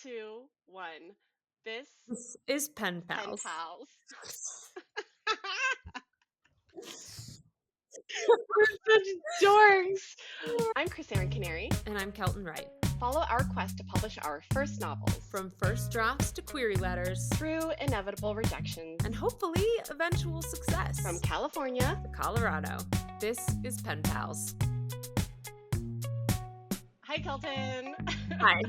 2, 1. This This is Pen Pen Pals. Pals. We're such dorks. I'm Krisserin Canary. And I'm Kelton Wright. Follow our quest to publish our first novels. From first drafts to query letters. Through inevitable rejections. And hopefully eventual success. From California to Colorado. This is Pen Pals. Hi, Kelton. Hi.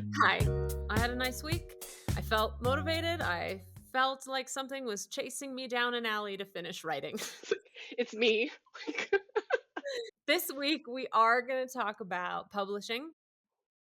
I had a nice week. I felt motivated. I felt like something was chasing me down an alley to finish writing. It's me. This week, we are going to talk about publishing,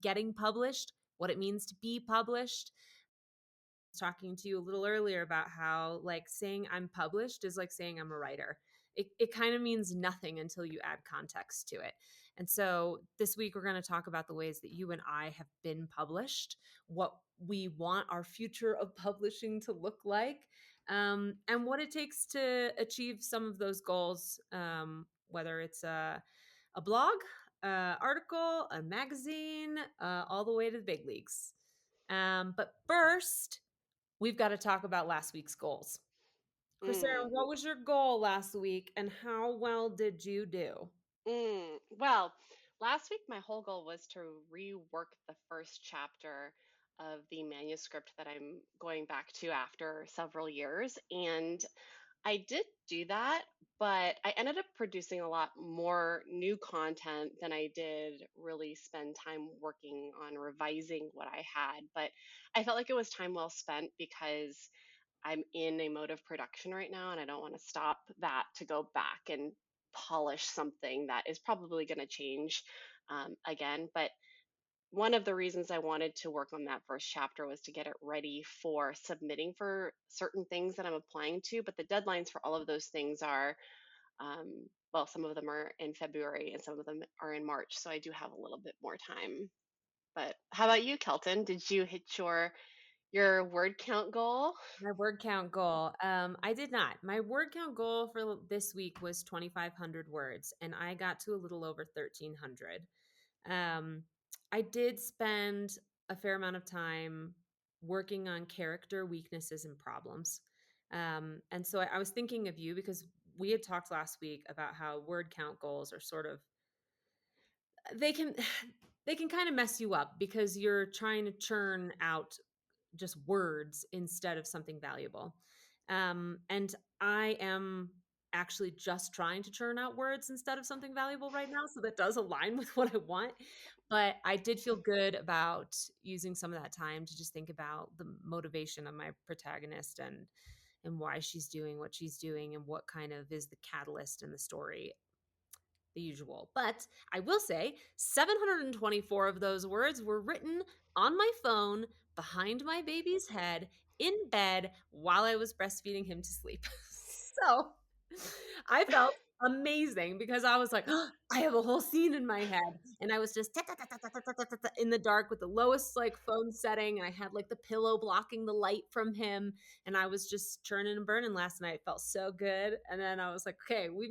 getting published, what it means to be published. I was talking to you a little earlier about how, like, saying I'm published is like saying I'm a writer. It kind of means nothing until you add context to it. And so this week, we're going to talk about the ways that you and I have been published, what we want our future of publishing to look like, and what it takes to achieve some of those goals, whether it's a blog, article, a magazine, all the way to the big leagues. But first, we've got to talk about last week's goals. Krisserin, what was your goal last week and how well did you do? Well, last week my whole goal was to rework the first chapter of the manuscript that I'm going back to after several years. And I did do that, but I ended up producing a lot more new content than I did really spend time working on revising what I had. But I felt like it was time well spent because I'm in a mode of production right now and I don't want to stop that to go back and polish something that is probably going to change again. But one of the reasons I wanted to work on that first chapter was to get it ready for submitting for certain things that I'm applying to. But the deadlines for all of those things are, well, some of them are in February and some of them are in March. So I do have a little bit more time. But how about you, Kelton? Did you hit your word count goal? My word count goal. I did not. My word count goal for this week was 2,500 words, and I got to a little over 1,300. I did spend a fair amount of time working on character weaknesses and problems. And so I was thinking of you because we had talked last week about how word count goals are sort of they can they can kind of mess you up because you're trying to churn out just words instead of something valuable. And I am actually just trying to churn out words instead of something valuable right now. So that does align with what I want. But I did feel good about using some of that time to just think about the motivation of my protagonist and why she's doing what she's doing and what kind of is the catalyst in the story, the usual. But I will say 724 of those words were written on my phone behind my baby's head in bed while I was breastfeeding him to sleep. So I felt amazing because I was like, oh, I have a whole scene in my head. And I was just in the dark with the lowest like phone setting. And I had like the pillow blocking the light from him. And I was just churning and burning last night. It felt so good. And then I was like, okay, we've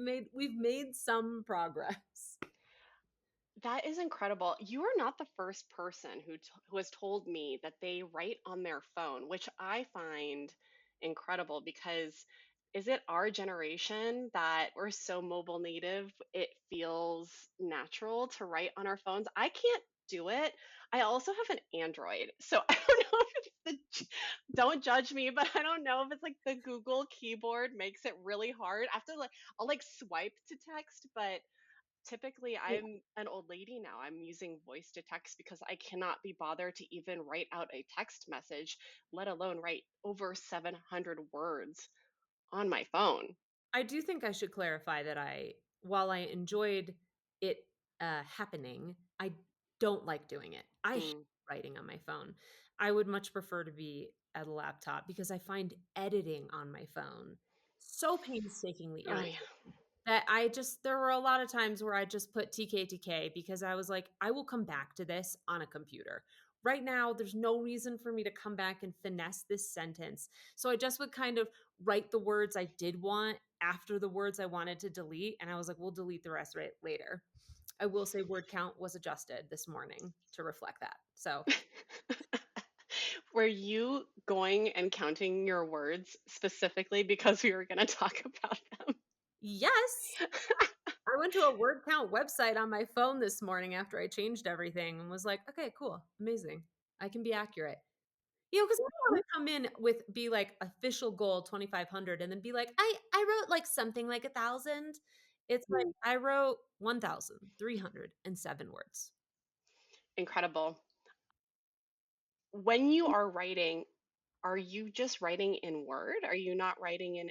made some progress. That is incredible. You are not the first person who has told me that they write on their phone, which I find incredible because is it our generation that we're so mobile native, it feels natural to write on our phones? I can't do it. I also have an Android, so I don't know if don't judge me, but I don't know if it's like the Google keyboard makes it really hard. I have to like I'll like swipe to text, but typically I'm an old lady now. I'm using voice to text because I cannot be bothered to even write out a text message, let alone write over 700 words on my phone. I do think I should clarify that while I enjoyed it happening, I don't like doing it. I hate Mm. writing on my phone. I would much prefer to be at a laptop because I find editing on my phone so painstakingly Oh irritating yeah. that there were a lot of times where I just put TK because I was like, I will come back to this on a computer. Right now, there's no reason for me to come back and finesse this sentence. So I just would kind of write the words I did want after the words I wanted to delete. And I was like, we'll delete the rest right later. I will say word count was adjusted this morning to reflect that. So Were you going and counting your words specifically because we were going to talk about them? Yes. I went to a word count website on my phone this morning after I changed everything and was like, okay, cool, amazing. I can be accurate. Because I don't want to come in with be like official goal 2,500 and then be like, I wrote like something like 1,000. It's like I wrote 1,307 words. Incredible. When you are writing, are you just writing in Word? Are you not writing in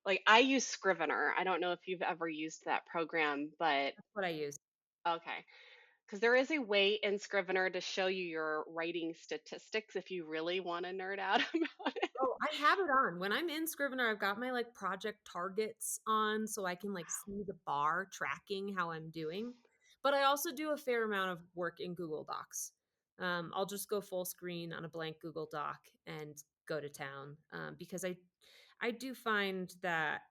like I use Scrivener. I don't know if you've ever used that program, but That's what I use. okay. Because there is a way in Scrivener to show you your writing statistics if you really want to nerd out about it. Oh, I have it on. When I'm in Scrivener, I've got my like project targets on so I can like see the bar tracking how I'm doing. But I also do a fair amount of work in Google Docs. I'll just go full screen on a blank Google Doc and go to town because I do find that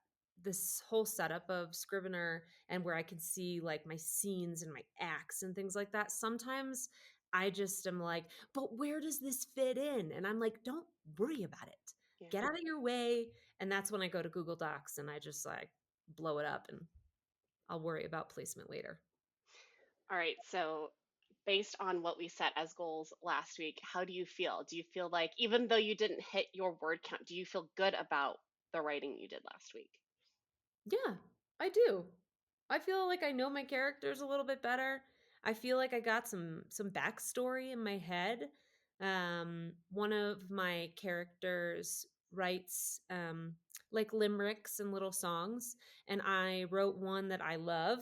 this whole setup of Scrivener and where I can see like my scenes and my acts and things like that, sometimes I just am like, but where does this fit in? And I'm like, don't worry about it. Get Yeah. out of your way. And that's when I go to Google Docs and I just like blow it up and I'll worry about placement later. All right. So, based on what we set as goals last week, how do you feel? Do you feel like, even though you didn't hit your word count, do you feel good about the writing you did last week? Yeah, I do. I feel like I know my characters a little bit better. I feel like I got some backstory in my head. One of my characters writes like limericks and little songs, and I wrote one that I love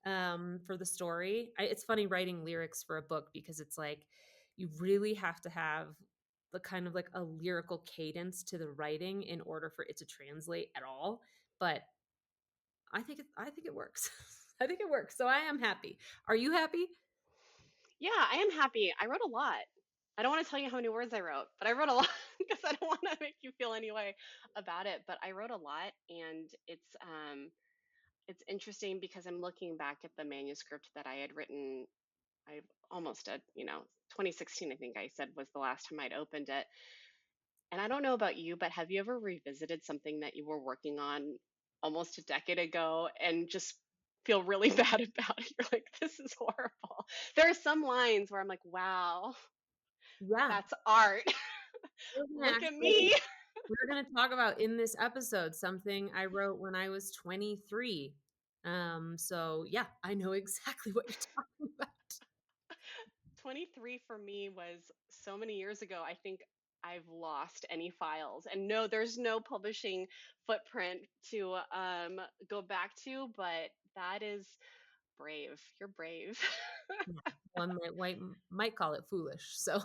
for the story. It's funny writing lyrics for a book because it's like you really have to have the kind of like a lyrical cadence to the writing in order for it to translate at all. But I think it works. I think it works. So I am happy. Are you happy? Yeah, I am happy. I wrote a lot. I don't want to tell you how many words I wrote, but I wrote a lot because I don't want to make you feel any way about it. But I wrote a lot, and it's interesting because I'm looking back at the manuscript that I had written. I almost did, 2016, I think I said was the last time I'd opened it. And I don't know about you, but have you ever revisited something that you were working on almost a decade ago and just feel really bad about it? You're like, this is horrible. There are some lines where I'm like, wow, Yeah. that's art. Look at Actually, me. we're going to talk about in this episode something I wrote when I was 23. So yeah, I know exactly what you're talking about. 23 for me was so many years ago. I think I've lost any files. And no, there's no publishing footprint to go back to, but that is brave. You're brave. Yeah, might call it foolish. So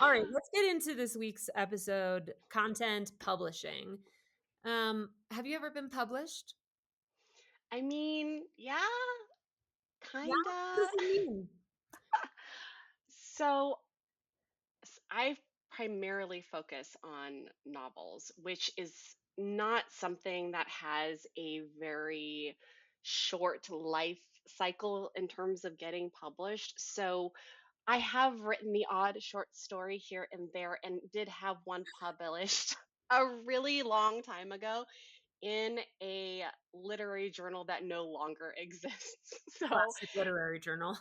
all right, let's get into this week's episode, content publishing. Have you ever been published? I mean, yeah, Yeah. kinda. What does it mean? So I primarily focus on novels, which is not something that has a very short life cycle in terms of getting published. So I have written the odd short story here and there and did have one published a really long time ago in a literary journal that no longer exists. So Classic literary journal.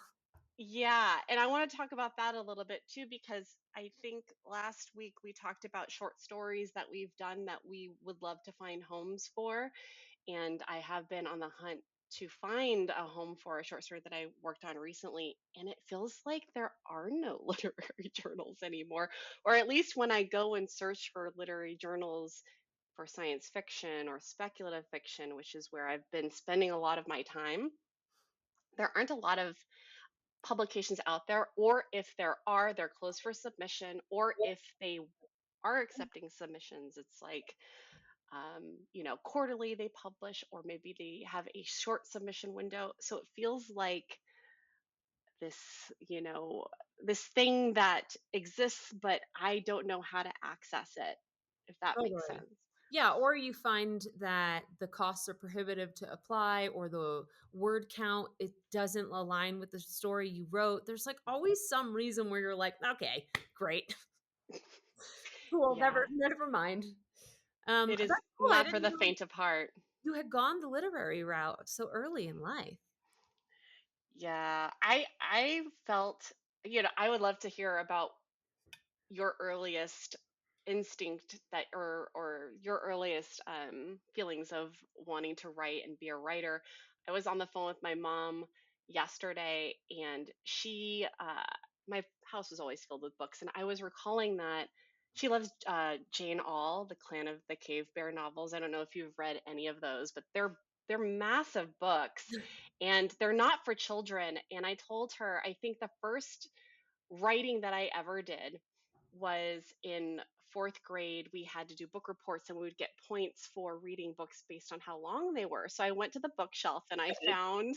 yeah, and I want to talk about that a little bit too, because I think last week we talked about short stories that we've done that we would love to find homes for. And I have been on the hunt to find a home for a short story that I worked on recently. And it feels like there are no literary journals anymore, or at least when I go and search for literary journals for science fiction or speculative fiction, which is where I've been spending a lot of my time, there aren't a lot of publications out there, or if there are, they're closed for submission, or if they are accepting submissions, it's like, quarterly they publish, or maybe they have a short submission window. So it feels like this, this thing that exists, but I don't know how to access it, if that makes Totally. sense. Yeah, or you find that the costs are prohibitive to apply, or the word count, it doesn't align with the story you wrote. There's like always some reason where you're like, okay, great. Cool, Yeah, never mind. it is That's cool. I not for didn't the know faint of heart. you had gone the literary route so early in life. Yeah, I felt, I would love to hear about your earliest instinct that or your earliest feelings of wanting to write and be a writer. I was on the phone with my mom yesterday, and she my house was always filled with books, and I was recalling that she loves Jane Austen, the Clan of the Cave Bear novels. I don't know if you've read any of those, but they're massive books, and they're not for children. And I told her I think the first writing that I ever did was in fourth grade. We had to do book reports, and we would get points for reading books based on how long they were. So I went to the bookshelf and I found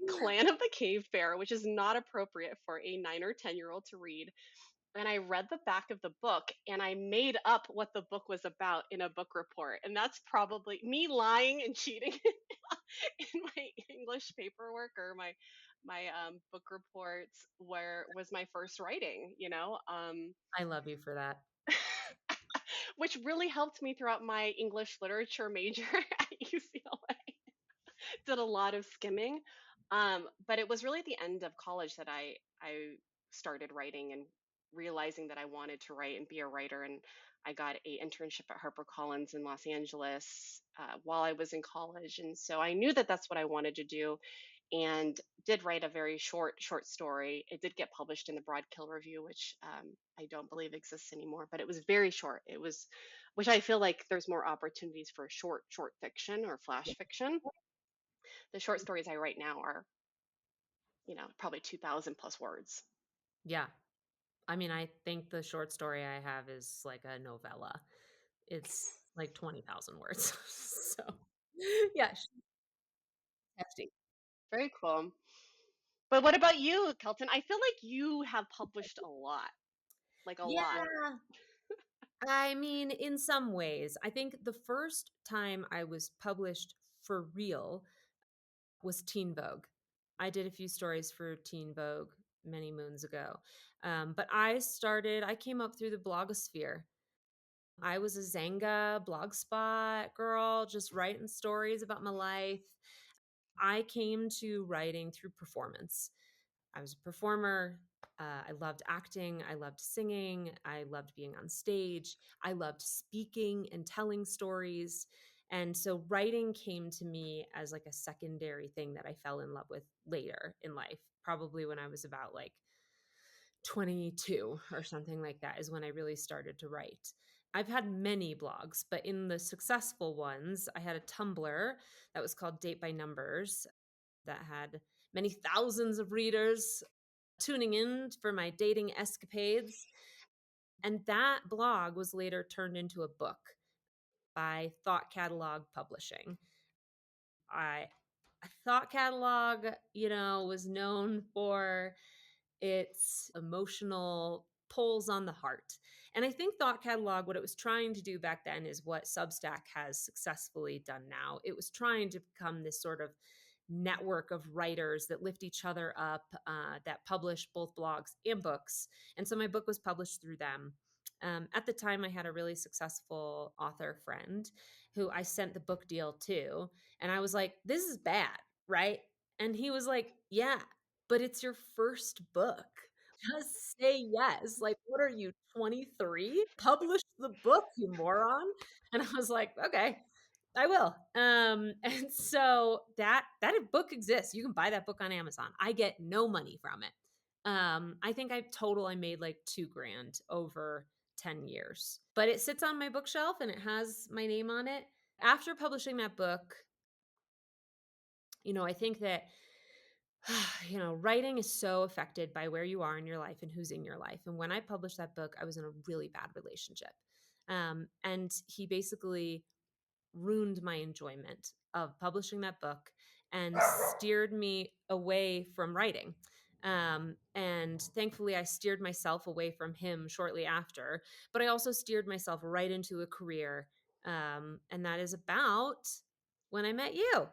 Clan of the Cave Bear, which is not appropriate for a 9 or 10-year-old to read. And I read the back of the book and I made up what the book was about in a book report. And that's probably me lying and cheating in my English paperwork or my book reports, where was my first writing, I love you for that. which really helped me throughout my English literature major at UCLA. Did a lot of skimming, but it was really at the end of college that I started writing and realizing that I wanted to write and be a writer. And I got a internship at HarperCollins in Los Angeles while I was in college, and so I knew that that's what I wanted to do, and did write a very short story. It did get published in the Broadkill Review, which I don't believe exists anymore, but it was very short. It was, which I feel like there's more opportunities for short fiction or flash fiction. The short stories I write now are, probably 2,000 plus words. Yeah. I mean, I think the short story I have is like a novella. It's like 20,000 words. So, yeah, hefty. Very cool. But what about you, Kelton? I feel like you have published a lot, like a lot. Yeah. I mean, in some ways, I think the first time I was published for real was Teen Vogue. I did a few stories for Teen Vogue many moons ago. But I came up through the blogosphere. I was a Zanga blogspot girl, just writing stories about my life. I came to writing through performance. I was a performer. I loved acting. I loved singing. I loved being on stage. I loved speaking and telling stories. And so writing came to me as like a secondary thing that I fell in love with later in life, probably when I was about like 22 or something like that, is when I really started to write. I've had many blogs, but in the successful ones, I had a Tumblr that was called Date by Numbers that had many thousands of readers tuning in for my dating escapades. And that blog was later turned into a book by Thought Catalog Publishing. I Thought Catalog, was known for its emotional pulls on the heart. And I think Thought Catalog, what it was trying to do back then is what Substack has successfully done now. It was trying to become this sort of network of writers that lift each other up, that publish both blogs and books. And so my book was published through them. At the time, I had a really successful author friend who I sent the book deal to. And I was like, this is bad, right? And he was like, yeah, but it's your first book. Just say yes. Like, what are you, 23? Publish the book, you moron. And I was like, okay, I will. And so that book exists. You can buy that book on Amazon. I get no money from it. I think I made like 2 grand over 10 years. But it sits on my bookshelf and it has my name on it. After publishing that book, I think that writing is so affected by where you are in your life and who's in your life. And when I published that book, I was in a really bad relationship. And he basically ruined my enjoyment of publishing that book and steered me away from writing. And thankfully, I steered myself away from him shortly after, but I also steered myself right into a career. And that is about when I met you.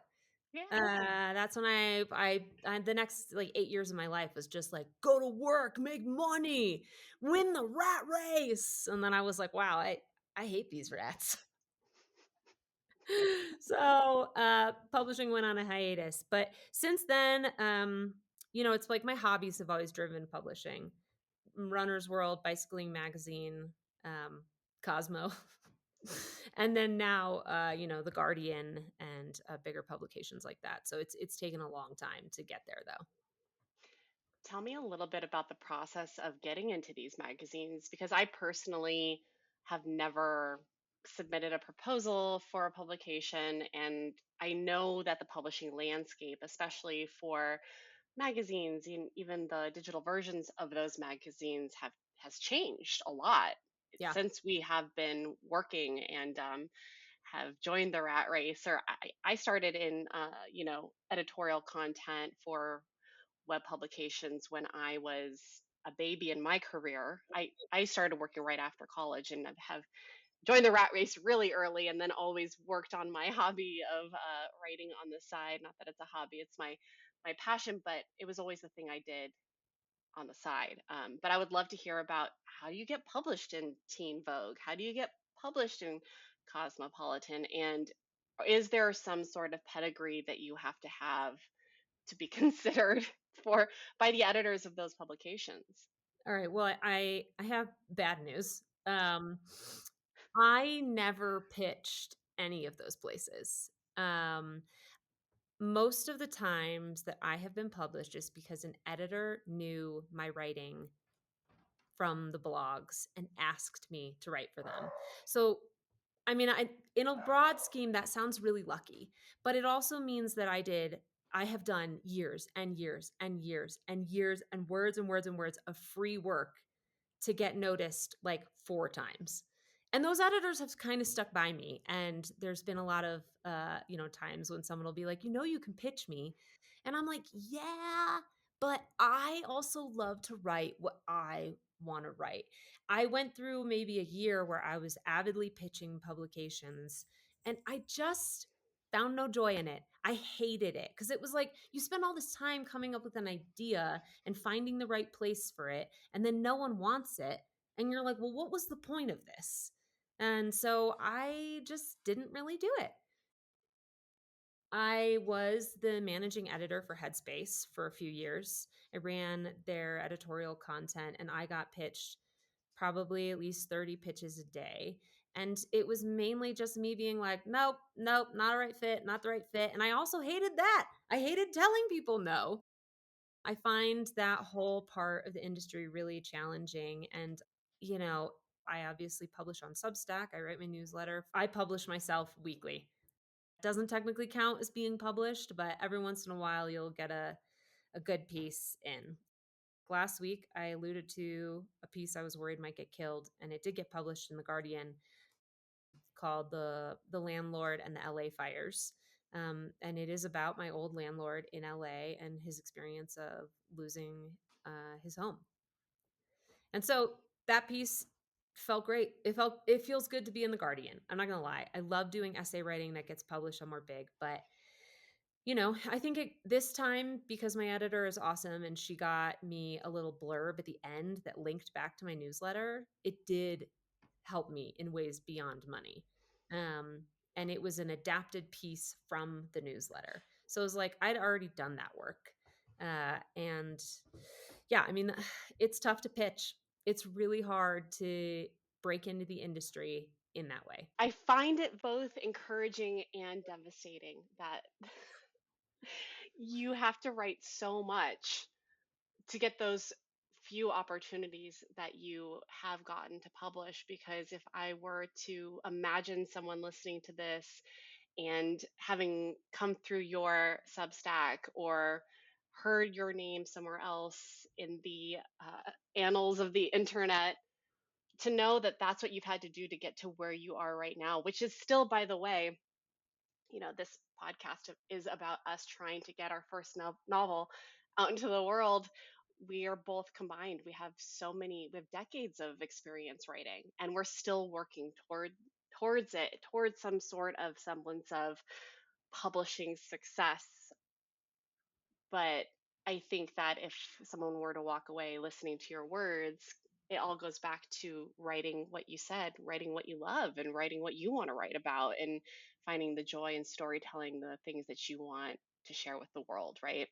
Yeah. That's when I the next like 8 years of my life was just like go to work, make money, win the rat race, and then I was like, wow, I hate these rats. So publishing went on a hiatus, but since then, it's like my hobbies have always driven publishing. Runner's World, Bicycling Magazine, Cosmo. And then now, The Guardian and bigger publications like that. So it's taken a long time to get there, though. Tell me a little bit about the process of getting into these magazines because I personally have never submitted a proposal for a publication. And I know that the publishing landscape, especially for magazines and even the digital versions of those magazines, has changed a lot Yeah. since we have been working and have joined the rat race. Or I started in editorial content for web publications when I was a baby in my career. I started working right after college and have joined the rat race really early and then always worked on my hobby of writing on the side. Not that it's a hobby, it's my passion, but it was always the thing I did on the side. But I would love to hear about how do you get published in Teen Vogue? How do you get published in Cosmopolitan? And is there some sort of pedigree that you have to be considered for by the editors of those publications? All right. Well, I have bad news. I never pitched any of those places. Um, most of the times that I have been published is because an editor knew my writing from the blogs and asked me to write for them. So, I mean, in a broad scheme, that sounds really lucky, but it also means that I have done years and years and years and years and words and words and words of free work to get noticed like 4 times. And those editors have kind of stuck by me. And there's been a lot of, times when someone will be like, you can pitch me. And I'm like, yeah, but I also love to write what I want to write. I went through maybe a year where I was avidly pitching publications and I just found no joy in it. I hated it because it was like you spend all this time coming up with an idea and finding the right place for it, and then no one wants it. And you're like, well, what was the point of this? And so I just didn't really do it. I was the managing editor for Headspace for a few years. I ran their editorial content and I got pitched probably at least 30 pitches a day. And it was mainly just me being like, nope, nope, not a right fit, not the right fit. And I also hated that. I hated telling people no. I find that whole part of the industry really challenging. And, you know, I obviously publish on Substack. I write my newsletter. I publish myself weekly. It doesn't technically count as being published, but every once in a while you'll get a good piece in. Last week, I alluded to a piece I was worried might get killed, and it did get published in The Guardian called The Landlord and the LA Fires. And it is about my old landlord in LA and his experience of losing his home. And so that piece felt great. It feels good to be in the Guardian. I'm not gonna lie. I love doing essay writing that gets published somewhere big, but I think this time because my editor is awesome and she got me a little blurb at the end that linked back to my newsletter, it did help me in ways beyond money. Um, and it was an adapted piece from the newsletter. So it was like I'd already done that work. And yeah, I mean, it's tough to pitch. It's really hard to break into the industry in that way. I find it both encouraging and devastating that you have to write so much to get those few opportunities that you have gotten to publish. Because if I were to imagine someone listening to this and having come through your Substack or heard your name somewhere else in the annals of the internet, to know that that's what you've had to do to get to where you are right now, which is still, by the way, this podcast is about us trying to get our first novel out into the world. we are both combined. We have decades of experience writing, and we're still working towards it, towards some sort of semblance of publishing success. But I think that if someone were to walk away listening to your words, it all goes back to writing what you said, writing what you love, and writing what you want to write about, and finding the joy in storytelling, the things that you want to share with the world, right?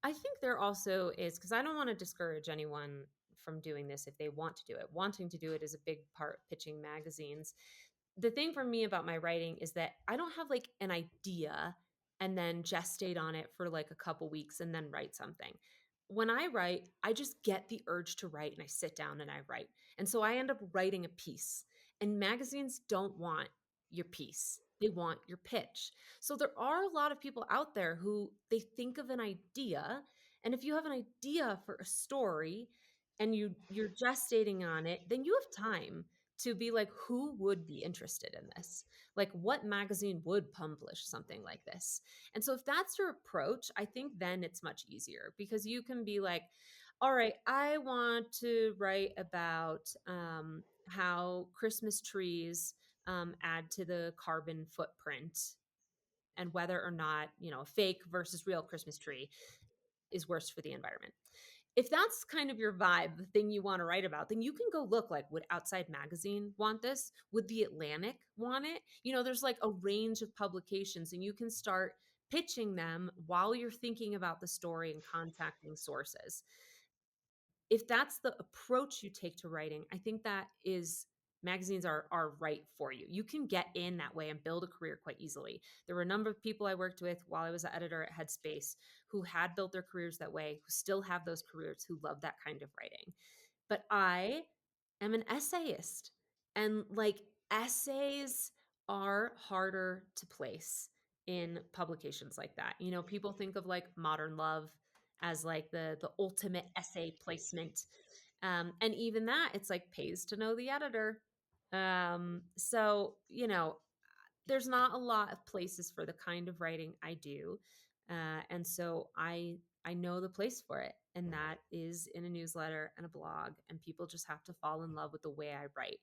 I think there also is, because I don't want to discourage anyone from doing this if they want to do it. Wanting to do it is a big part pitching magazines. The thing for me about my writing is that I don't have like an idea and then gestate on it for like a couple weeks and then write something. When I write, I just get the urge to write and I sit down and I write. And so I end up writing a piece. And magazines don't want your piece, they want your pitch. So there are a lot of people out there who they think of an idea. And if you have an idea for a story and you're gestating on it, then you have time to be like, who would be interested in this? Like, what magazine would publish something like this? And so, if that's your approach, I think then it's much easier because you can be like, all right, I want to write about how Christmas trees add to the carbon footprint and whether or not, a fake versus real Christmas tree is worse for the environment. If that's kind of your vibe, the thing you want to write about, then you can go look like, would Outside Magazine want this? Would The Atlantic want it? There's like a range of publications and you can start pitching them while you're thinking about the story and contacting sources. If that's the approach you take to writing, I think that is magazines are right for you. You can get in that way and build a career quite easily. There were a number of people I worked with while I was an editor at Headspace who had built their careers that way, who still have those careers, who love that kind of writing. But I am an essayist, and like essays are harder to place in publications like that. People think of like Modern Love as like the ultimate essay placement. And even that, it's like pays to know the editor. So, there's not a lot of places for the kind of writing I do. And so I know the place for it. And that is in a newsletter and a blog. And people just have to fall in love with the way I write.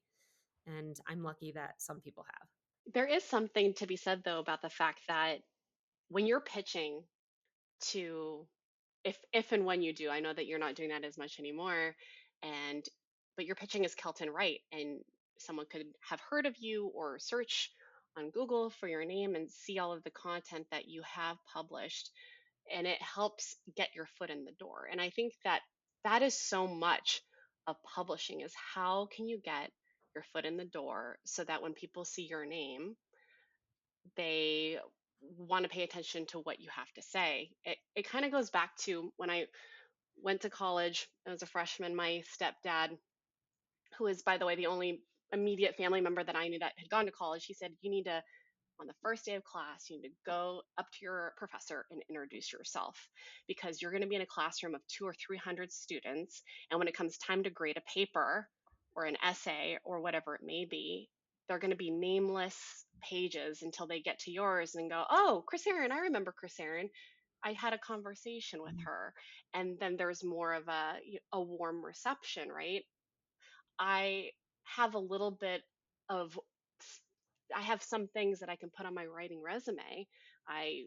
And I'm lucky that some people have. There is something to be said, though, about the fact that when you're pitching to, if and when you do, I know that you're not doing that as much anymore, and but you're pitching as Kelton Wright, and someone could have heard of you or search on Google for your name and see all of the content that you have published, and it helps get your foot in the door. And I think that that is so much of publishing, is how can you get your foot in the door so that when people see your name, they want to pay attention to what you have to say. It kind of goes back to when I went to college. I was a freshman. My stepdad, who is, by the way, the only immediate family member that I knew that had gone to college, he said, you need to, on the first day of class, you need to go up to your professor and introduce yourself, because you're going to be in a classroom of 200 or 300 students. And when it comes time to grade a paper or an essay or whatever it may be, they're going to be nameless pages until they get to yours and go, oh, Krisserin, I remember Krisserin. I had a conversation with her. And then there's more of a warm reception, right? I have a little bit of, I have some things that I can put on my writing resume. I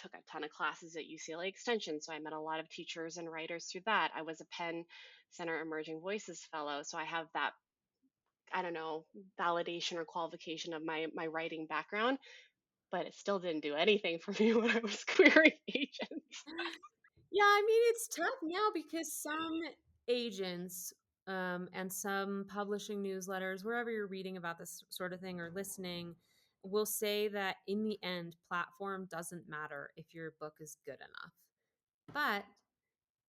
took a ton of classes at UCLA Extension, so I met a lot of teachers and writers through that. I was a Penn Center Emerging Voices Fellow, so I have that, I don't know, validation or qualification of my writing background, but it still didn't do anything for me when I was querying agents. Yeah, I mean, it's tough now because some agents and some publishing newsletters, wherever you're reading about this sort of thing or listening, will say that in the end, platform doesn't matter if your book is good enough. But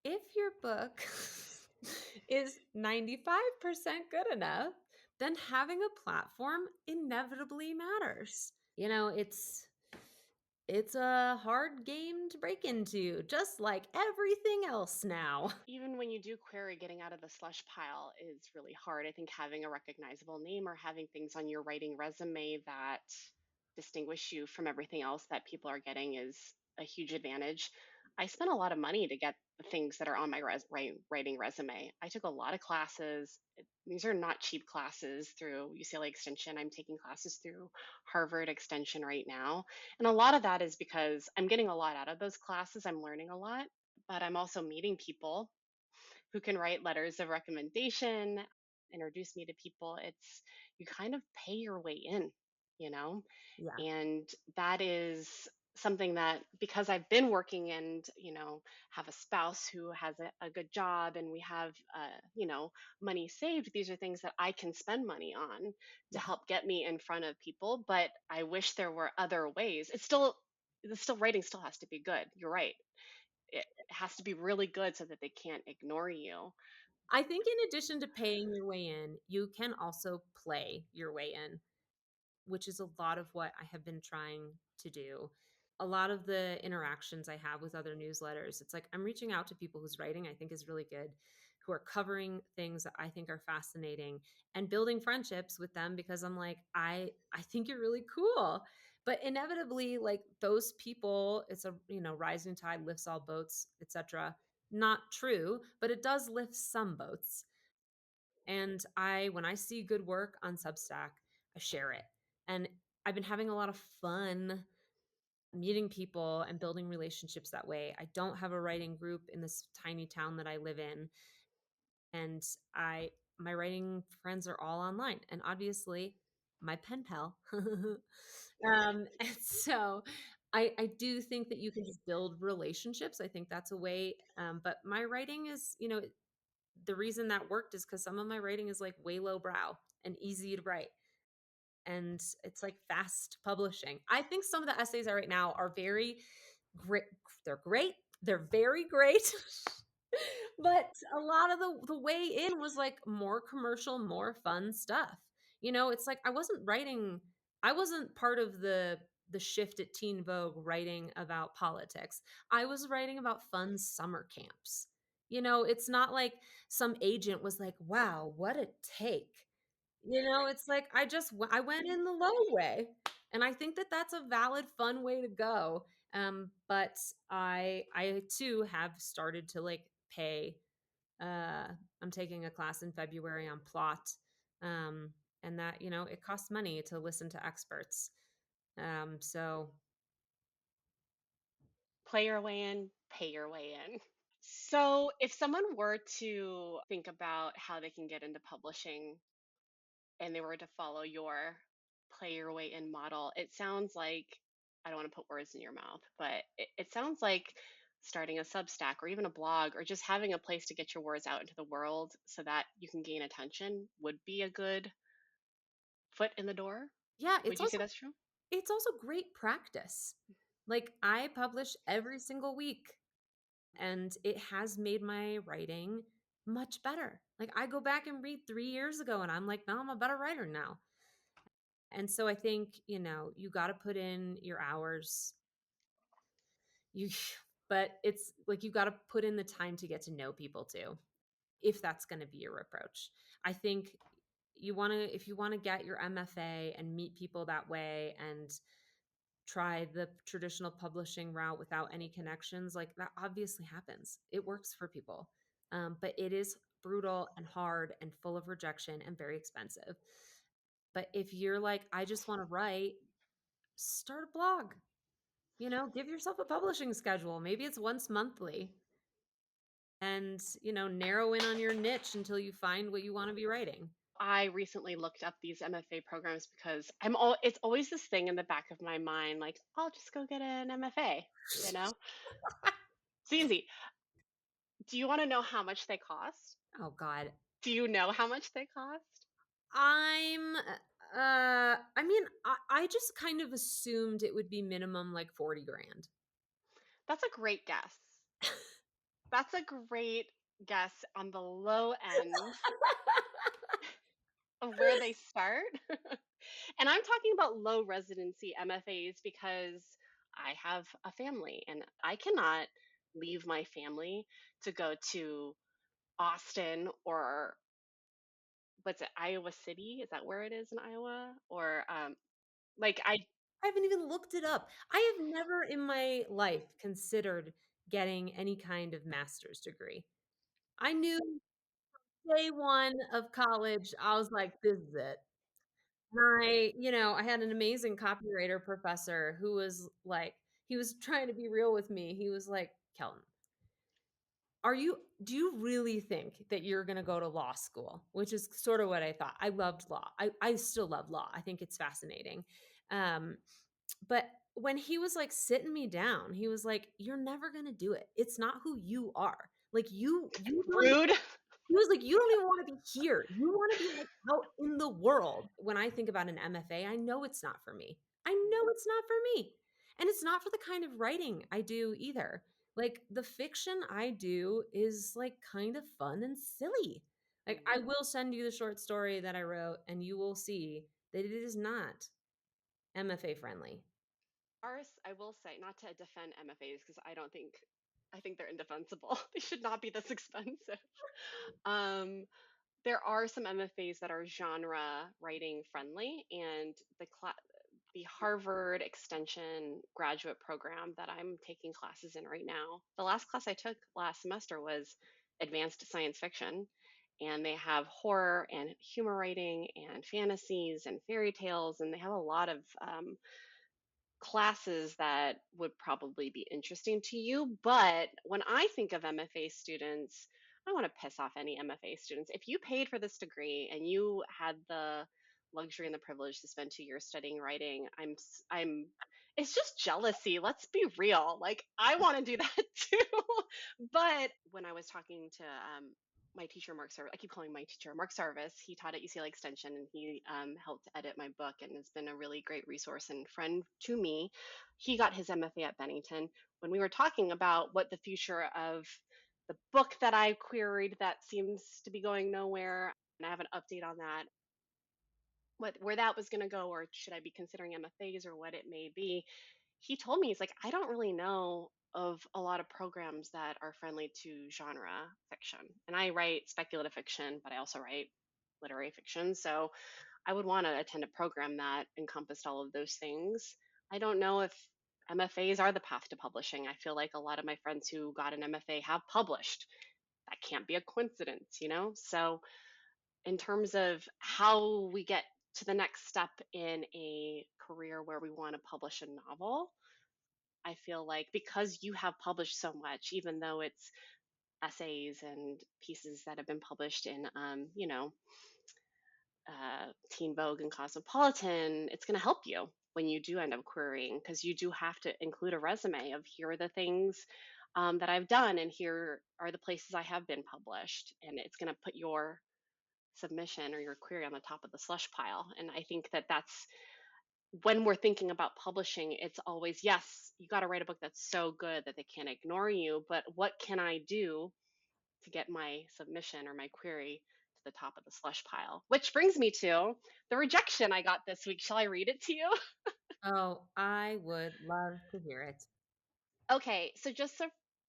if your book is 95% good enough, then having a platform inevitably matters. It's a hard game to break into, just like everything else now. Even when you do query, getting out of the slush pile is really hard. I think having a recognizable name or having things on your writing resume that distinguish you from everything else that people are getting is a huge advantage. I spent a lot of money to get the things that are on my writing resume. I took a lot of classes. These are not cheap classes through UCLA Extension. I'm taking classes through Harvard Extension right now. And a lot of that is because I'm getting a lot out of those classes. I'm learning a lot, but I'm also meeting people who can write letters of recommendation, introduce me to people. It's you kind of pay your way in, you know? Yeah. And that is something that because I've been working and, have a spouse who has a good job and we have, money saved, these are things that I can spend money on to Yeah. help get me in front of people. But I wish there were other ways. The writing still has to be good. You're right. It has to be really good so that they can't ignore you. I think in addition to paying your way in, you can also play your way in, which is a lot of what I have been trying to do. A lot of the interactions I have with other newsletters, it's like I'm reaching out to people whose writing I think is really good, who are covering things that I think are fascinating and building friendships with them because I'm like, I think you're really cool. But inevitably, like those people, it's a rising tide lifts all boats, etc. Not true, but it does lift some boats. And when I see good work on Substack, I share it. And I've been having a lot of fun meeting people and building relationships that way. I don't have a writing group in this tiny town that I live in. And my writing friends are all online. And obviously my pen pal. And so I do think that you can just build relationships. I think that's a way. But my writing is, the reason that worked is because some of my writing is like way low brow and easy to write. And it's like fast publishing. I think some of the essays I write now are very great. They're great. They're very great. But a lot of the way in was like more commercial, more fun stuff. It's like I wasn't part of the shift at Teen Vogue writing about politics. I was writing about fun summer camps. It's not like some agent was like, "Wow, what a take." It's like I went in the low way. And I think that that's a valid, fun way to go. But I too have started to like pay. Uh, I'm taking a class in February on plot, and that it costs money to listen to experts. So Play your way in, pay your way in. So, if someone were to think about how they can get into publishing and they were to follow your play your way in model, it sounds like I don't want to put words in your mouth, but it sounds like starting a Substack or even a blog or just having a place to get your words out into the world so that you can gain attention would be a good foot in the door. yeah, Would you say that's true? it's also great practice. Like I publish every single week, and it has made my writing much better. Like I go back and read 3 years ago and I'm like, no, I'm a better writer now. And so I think, you got to put in your hours. You, but it's like you got to put in the time to get to know people too, if that's going to be your approach. I think if you want to get your MFA and meet people that way and try the traditional publishing route without any connections, like that obviously happens. It works for people. But it is brutal and hard and full of rejection and very expensive. But if you're like, I just want to write, start a blog, give yourself a publishing schedule. Maybe it's once monthly and, narrow in on your niche until you find what you want to be writing. I recently looked up these MFA programs because it's always this thing in the back of my mind like I'll just go get an MFA, you know? It's easy. Do you want to know how much they cost? Oh God. Do you know how much they cost? I'm I mean, I just kind of assumed it would be minimum like 40 grand. That's a great guess. That's a great guess on the low end of where they start. And I'm talking about low residency MFAs because I have a family and I cannot leave my family to go to Austin or what's it, Iowa City? Is that where it is in Iowa? Or like I I haven't even looked it up. I have never in my life considered getting any kind of master's degree. I knew day one of college, I was like, this is it. And I had an amazing copywriter professor who was like, he was trying to be real with me. He was like, Kelton, do you really think that you're going to go to law school? Which is sort of what I thought. I loved law. I still love law. I think it's fascinating. Um, but when he was like sitting me down, he was like, you're never going to do it. It's not who you are. Like you don't Rude. he was like, you don't even want to be here. You want to be like out in the world. When I think about an MFA, I know it's not for me. I know it's not for me. And it's not for the kind of writing I do either. Like the fiction I do is like kind of fun and silly. Like I will send you the short story that I wrote and you will see that it is not MFA friendly. Ours, I will say, not to defend MFAs because I think they're indefensible. They should not be this expensive. Um, there are some MFAs that are genre writing friendly, and the Harvard Extension graduate program that I'm taking classes in right now. The last class I took last semester was advanced science fiction, and they have horror and humor writing and fantasies and fairy tales, and they have a lot of classes that would probably be interesting to you. But when I think of MFA students, I want to piss off any MFA students. If you paid for this degree and you had the luxury and the privilege to spend 2 years studying writing, it's just jealousy. Let's be real. Like, I want to do that too. But when I was talking to my teacher, Mark Service, I keep calling my teacher Mark Service. He taught at UCLA Extension and he helped edit my book and has been a really great resource and friend to me. He got his MFA at Bennington. When we were talking about what the future of the book that I queried that seems to be going nowhere, and I have an update on that, where that was going to go, or should I be considering MFAs or what it may be, he told me, he's like, I don't really know of a lot of programs that are friendly to genre fiction. And I write speculative fiction, but I also write literary fiction. So I would want to attend a program that encompassed all of those things. I don't know if MFAs are the path to publishing. I feel like a lot of my friends who got an MFA have published. That can't be a coincidence, you know? So, in terms of how we get to the next step in a career where we want to publish a novel, I feel like because you have published so much, even though it's essays and pieces that have been published in, Teen Vogue and Cosmopolitan, it's going to help you when you do end up querying because you do have to include a resume of here are the things that I've done and here are the places I have been published. And it's going to put your submission or your query on the top of the slush pile. And I think that that's when we're thinking about publishing, it's always, yes, you got to write a book that's so good that they can't ignore you. But what can I do to get my submission or my query to the top of the slush pile? Which brings me to the rejection I got this week. Shall I read it to you? Oh, I would love to hear it. Okay, so just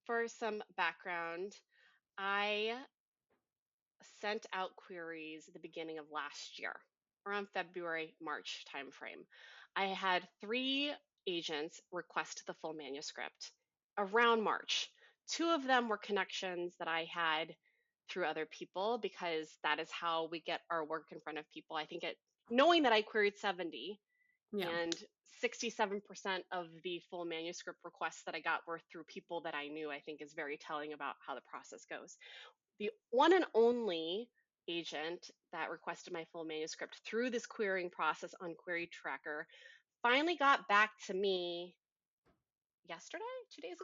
for some background, I sent out queries at the beginning of last year, around February, March timeframe. I had 3 agents request the full manuscript around March. 2 of them were connections that I had through other people because that is how we get our work in front of people. I think knowing that I queried 70 Yeah. and 67% of the full manuscript requests that I got were through people that I knew, I think is very telling about how the process goes. The one and only agent that requested my full manuscript through this querying process on Query Tracker finally got back to me yesterday, 2 days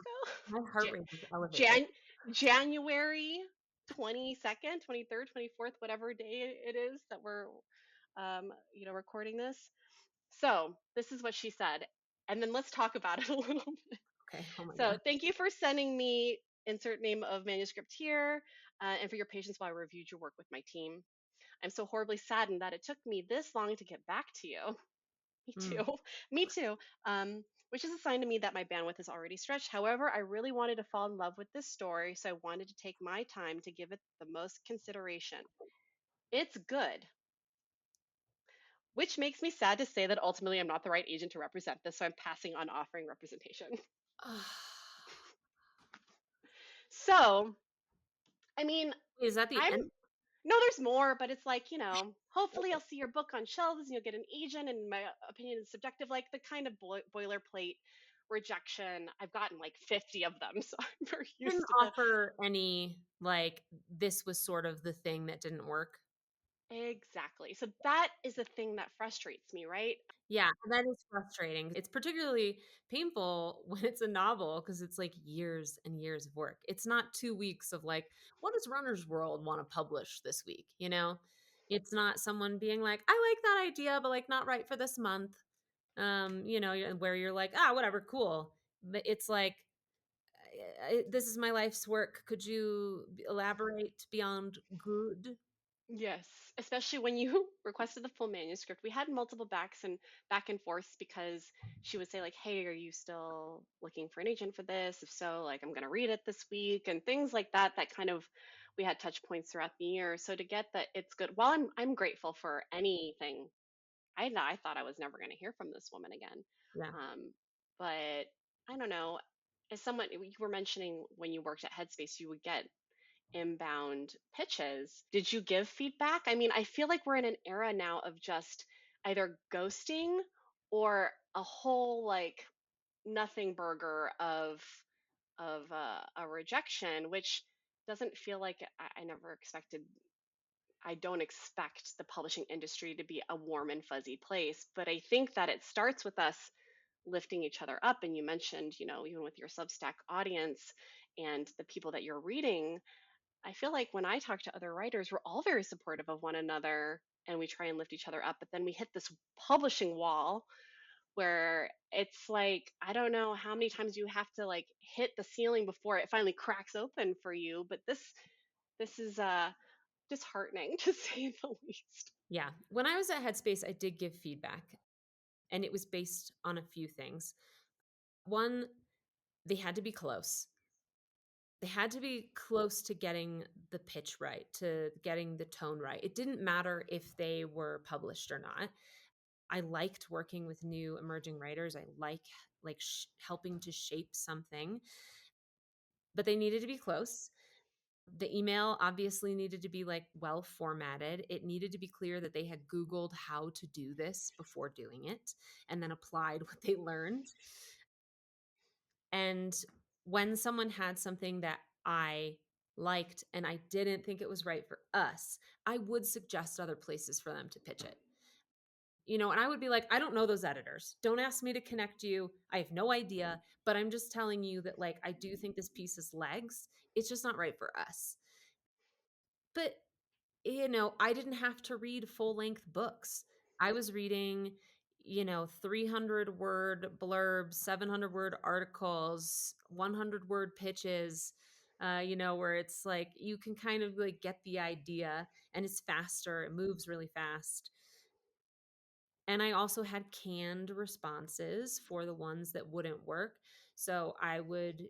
My heart ago, rate is elevated. Jan- January 22nd, 23rd, 24th, whatever day it is that we're, recording this. So this is what she said. And then let's talk about it a little bit. Okay. Oh my So God. thank you for sending me insert name of manuscript here, and for your patience while I reviewed your work with my team. I'm so horribly saddened that it took me this long to get back to you. Me Mm. too. Me too. Which is a sign to me that my bandwidth is already stretched. However, I really wanted to fall in love with this story, so I wanted to take my time to give it the most consideration. It's good, which makes me sad to say that ultimately I'm not the right agent to represent this, so I'm passing on offering representation. So, I mean, Is that the I'm end? no, there's more, but it's like, hopefully I'll see your book on shelves and you'll get an agent, and my opinion is subjective, like the kind of boilerplate rejection. I've gotten like 50 of them, so I'm very Didn't used to the offer any, like, this was sort of the thing that didn't work? exactly. So that is the thing that frustrates me, right? Yeah, that is frustrating. It's particularly painful when it's a novel because it's like years and years of work. It's not 2 weeks of like, what does Runner's World want to publish this week? You know? It's not someone being like, I like that idea, but like not right for this month. Where you're like, ah, whatever, cool. But it's like, this is my life's work. Could you elaborate beyond good? Yes, especially when you requested the full manuscript. We had multiple back and forths because she would say like, "Hey, are you still looking for an agent for this? If so, like I'm going to read it this week," and things like that. That kind of we had touch points throughout the year. So to get that, it's good. Well, I'm grateful for anything. I thought I was never going to hear from this woman again, Yeah. um, but I don't know. As someone you were mentioning when you worked at Headspace, you would get inbound pitches. Did you give feedback? I mean, I feel like we're in an era now of just either ghosting or a whole like nothing burger of a rejection, which doesn't feel like I never expected. I don't expect the publishing industry to be a warm and fuzzy place, but I think that it starts with us lifting each other up. And you mentioned, even with your Substack audience and the people that you're reading, I feel like when I talk to other writers, we're all very supportive of one another and we try and lift each other up. But then we hit this publishing wall where it's like, I don't know how many times you have to like hit the ceiling before it finally cracks open for you. But this is disheartening to say the least. Yeah. When I was at Headspace, I did give feedback, and it was based on a few things. One, they had to be close. They had to be close to getting the pitch right, to getting the tone right. It didn't matter if they were published or not. I liked working with new emerging writers. I like helping to shape something, but they needed to be close. The email obviously needed to be like well formatted. It needed to be clear that they had Googled how to do this before doing it and then applied what they learned. And when someone had something that I liked and I didn't think it was right for us, I would suggest other places for them to pitch it. And I would be like, I don't know those editors. Don't ask me to connect you. I have no idea, but I'm just telling you that, like, I do think this piece has legs. It's just not right for us. But I didn't have to read full length books. I was reading, 300 word blurbs, 700 word articles, 100 word pitches, where it's like you can kind of like get the idea, and it's faster, it moves really fast. And I also had canned responses for the ones that wouldn't work. So I would,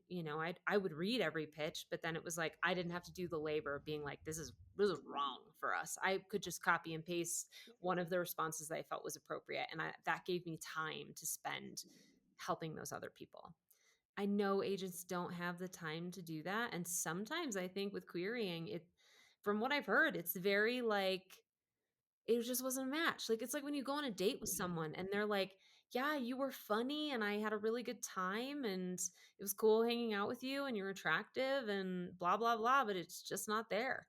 I would read every pitch, but then it was like I didn't have to do the labor of being like, this is wrong for us. I could just copy and paste one of the responses that I felt was appropriate, and that gave me time to spend helping those other people. I know agents don't have the time to do that, and sometimes I think with querying it, from what I've heard, it's very like it just wasn't a match. Like, it's like when you go on a date with someone and they're like, yeah, you were funny and I had a really good time and it was cool hanging out with you and you're attractive and blah, blah, blah, but it's just not there.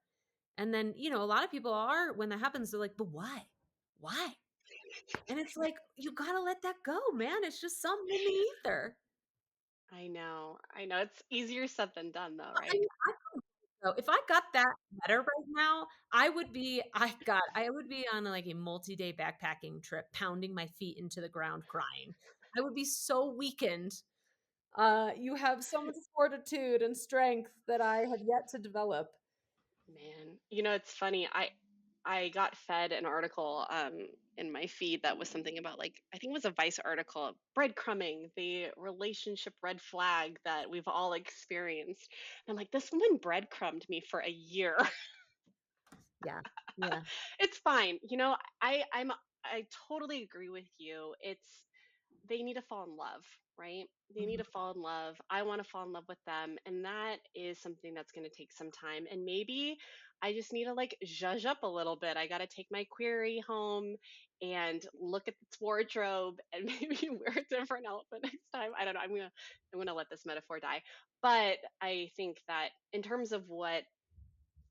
And then, a lot of people are, when that happens, they're like, but why? Why? And it's like, you got to let that go, man. It's just something in the ether. I know. I know. It's easier said than done, though, I right? mean, so if I got that better right now, I would be on like a multi-day backpacking trip, pounding my feet into the ground, crying. I would be so weakened. You have so much fortitude and strength that I have yet to develop. Man, it's funny. I got fed an article in my feed that was something about like I think it was a Vice article, breadcrumbing, the relationship red flag that we've all experienced. And I'm like, this woman breadcrumbed me for a year. Yeah. Yeah. It's fine. I totally agree with you. They need to fall in love. right? They need Mhm. to fall in love. I want to fall in love with them. And that is something that's going to take some time. And maybe I just need to like zhuzh up a little bit. I got to take my query home and look at its wardrobe and maybe wear a different outfit next time. I don't know. I'm gonna let this metaphor die. But I think that in terms of what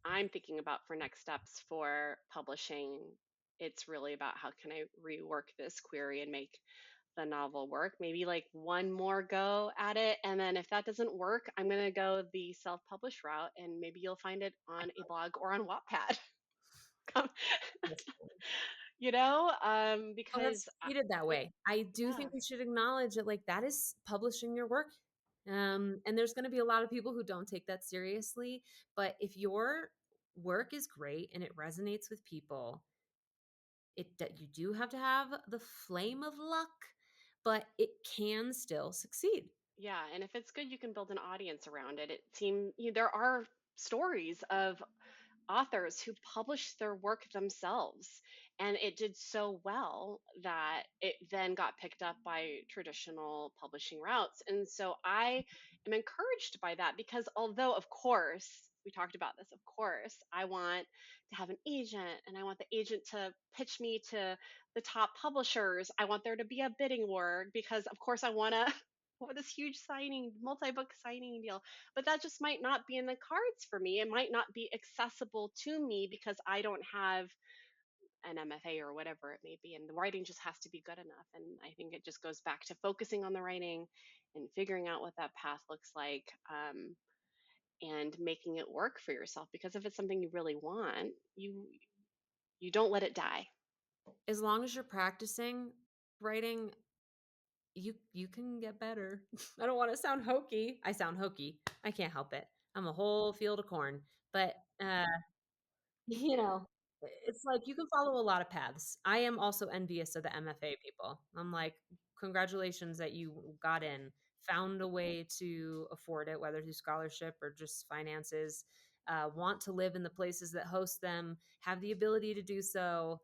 I'm thinking about for next steps for publishing, it's really about how can I rework this query and make the novel work. Maybe like one more go at it. And then if that doesn't work, I'm going to go the self published route and maybe you'll find it on a blog or on Wattpad. That's Oh, Because that's treated that it, way. I do yeah, think we should acknowledge that, like, that is publishing your work. And there's going to be a lot of people who don't take that seriously. But if your work is great and it resonates with people, it that you do have to have the flame of luck, but it can still succeed. yeah. And if it's good, you can build an audience around it. It seems there are stories of authors who published their work themselves. And it did so well that it then got picked up by traditional publishing routes. And so I am encouraged by that because, although, of course, we talked about this, of course, I want to have an agent and I want the agent to pitch me to the top publishers. I want there to be a bidding war because, of course, I want to. Want this huge signing, multi-book signing deal, but that just might not be in the cards for me. It might not be accessible to me because I don't have an MFA or whatever it may be. And the writing just has to be good enough. And I think it just goes back to focusing on the writing and figuring out what that path looks like, and making it work for yourself. Because if it's something you really want, you don't let it die. As long as you're practicing writing, you can get better. I don't want to sound hokey. I sound hokey. I can't help it. I'm a whole field of corn. But you know, it's like you can follow a lot of paths. I am also envious of the MFA people. I'm like, congratulations that you got in, found a way to afford it, whether through scholarship or just finances, want to live in the places that host them, have the ability to do so,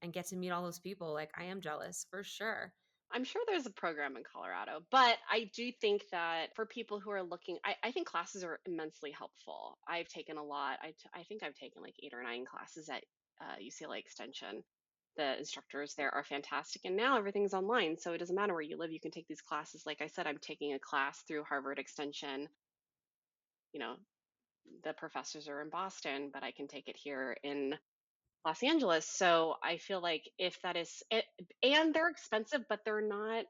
and get to meet all those people. Like, I am jealous for sure. I'm sure there's a program in Colorado, but I do think that for people who are looking, I think classes are immensely helpful. I've taken a lot. I think I've taken like 8 or 9 classes at UCLA Extension. The instructors there are fantastic, and now everything's online, so it doesn't matter where you live. You can take these classes. Like I said, I'm taking a class through Harvard Extension. You know, the professors are in Boston, but I can take it here in Los Angeles. So I feel like if that is it, and they're expensive, but they're not,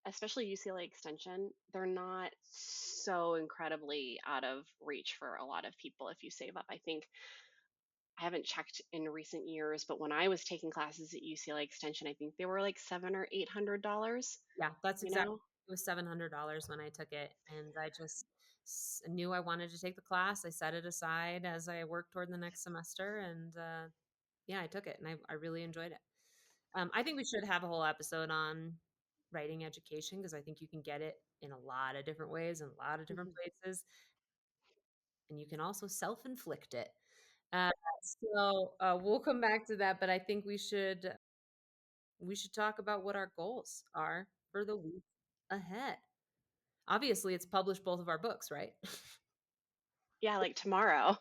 especially UCLA Extension, they're not so incredibly out of reach for a lot of people if you save up. I think I haven't checked in recent years, but when I was taking classes at UCLA Extension, I think they were like $700 or $800, Yeah, that's you exactly. know? It was $700 when I took it, and I just knew I wanted to take the class. I set it aside as I worked toward the next semester, and yeah, I took it, and I really enjoyed it. I think we should have a whole episode on writing education because I think you can get it in a lot of different ways in a lot of different Mhm. places, and you can also self-inflict it. Uh, so we'll come back to that, but I think we should talk about what our goals are for the week ahead. Obviously, it's published both of our books, right? Yeah, like tomorrow.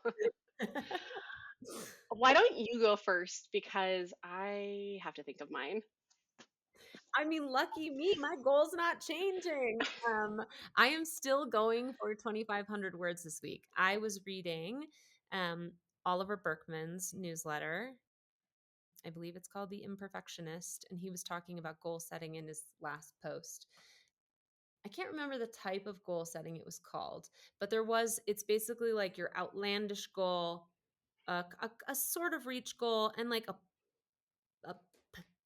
Why don't you go first? Because I have to think of mine. I mean, lucky me, my goal's not changing. I am still going for 2,500 words this week. I was reading um, Oliver Berkman's newsletter. I believe it's called The Imperfectionist, and he was talking about goal setting in his last post. I can't remember the type of goal setting it was called, but it's basically like your outlandish goal, a sort of reach goal, and like a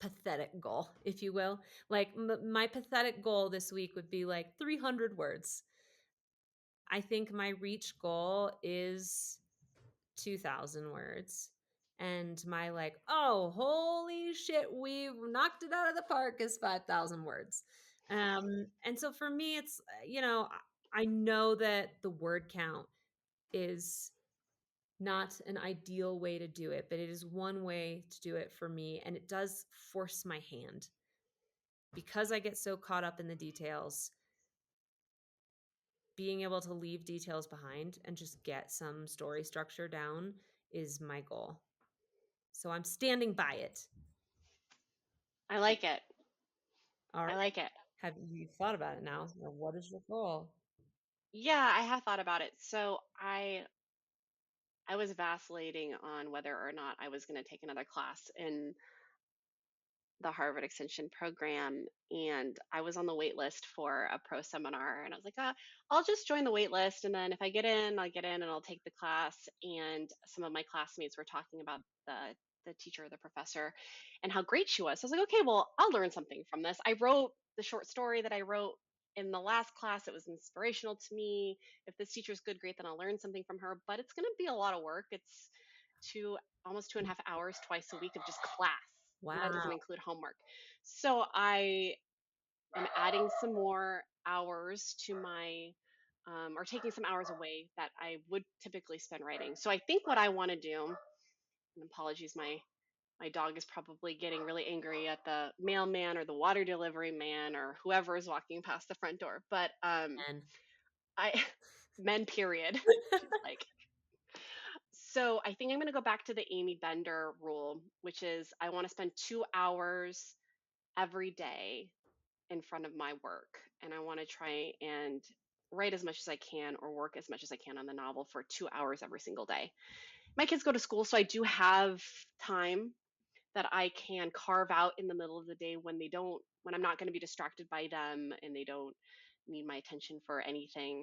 pathetic goal, if you will. Like my pathetic goal this week would be like 300 words. I think my reach goal is 2,000 words. And my like, oh, holy shit, we've knocked it out of the park is 5,000 words. And so for me, it's, I know that the word count is not an ideal way to do it, but it is one way to do it for me. And it does force my hand. because I get so caught up in the details, being able to leave details behind and just get some story structure down is my goal. So I'm standing by it. I like it. All right. I like it. Have you thought about it now? What is your goal? Yeah, I have thought about it. So I was vacillating on whether or not I was going to take another class in the Harvard Extension program, and I was on the wait list for a pro seminar, and I was like, I'll just join the wait list, and then if I get in, I'll get in and I'll take the class. And some of my classmates were talking about the teacher, the professor, and how great she was. So I was like, okay, well, I'll learn something from this. I wrote the short story that I wrote in the last class. It was inspirational to me. If this teacher's good, great, then I'll learn something from her. But it's going to be a lot of work. It's almost 2.5 hours twice a week of just class, and that doesn't Wow. include homework. So I am adding some more hours to my, or taking some hours away that I would typically spend writing. So I think what I want to do, and apologies, my dog is probably getting really angry at the mailman or the water delivery man or whoever is walking past the front door. But And I, men, period. She's like, so I think I'm going to go back to the Amy Bender rule, which is I want to spend 2 hours every day in front of my work. And I want to try and write as much as I can or work as much as I can on the novel for 2 hours every single day. My kids go to school, so I do have time that I can carve out in the middle of the day when I'm not going to be distracted by them and they don't need my attention for anything.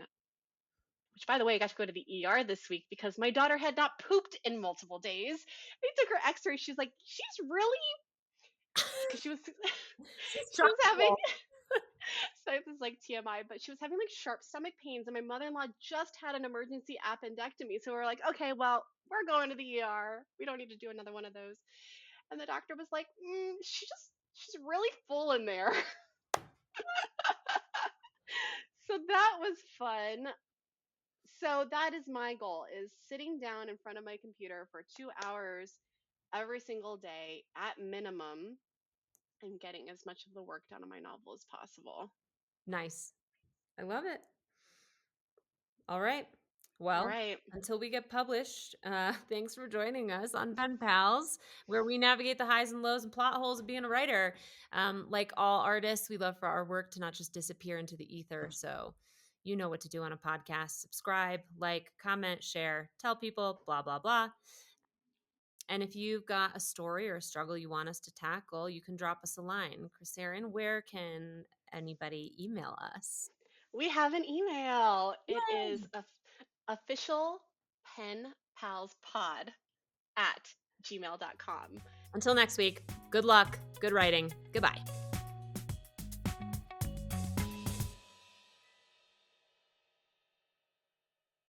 Which, by the way, I got to go to the ER this week because my daughter had not pooped in multiple days. I took her X-ray. She's like, she's really, because she was she's she was having, trouble. so this is like TMI, but she was having like sharp stomach pains, and my mother-in-law just had an emergency appendectomy. So we're like, okay, well, we're going to the ER. We don't need to do another one of those. And the doctor was like, she's really full in there. So that was fun. So that is my goal, is sitting down in front of my computer for 2 hours every single day at minimum and getting as much of the work done on my novel as possible. Nice. I love it. All right. All Well, right. until we get published, thanks for joining us on Pen Pals, where we navigate the highs and lows and plot holes of being a writer. Like all artists, we love for our work to not just disappear into the ether. So you know what to do on a podcast. Subscribe, like, comment, share, tell people, blah, blah, blah. And if you've got a story or a struggle you want us to tackle, you can drop us a line. Krisserin, where can anybody email us? We have an email. It is Yay! official pen pals pod at gmail.com. Until next week, good luck, good writing. Goodbye.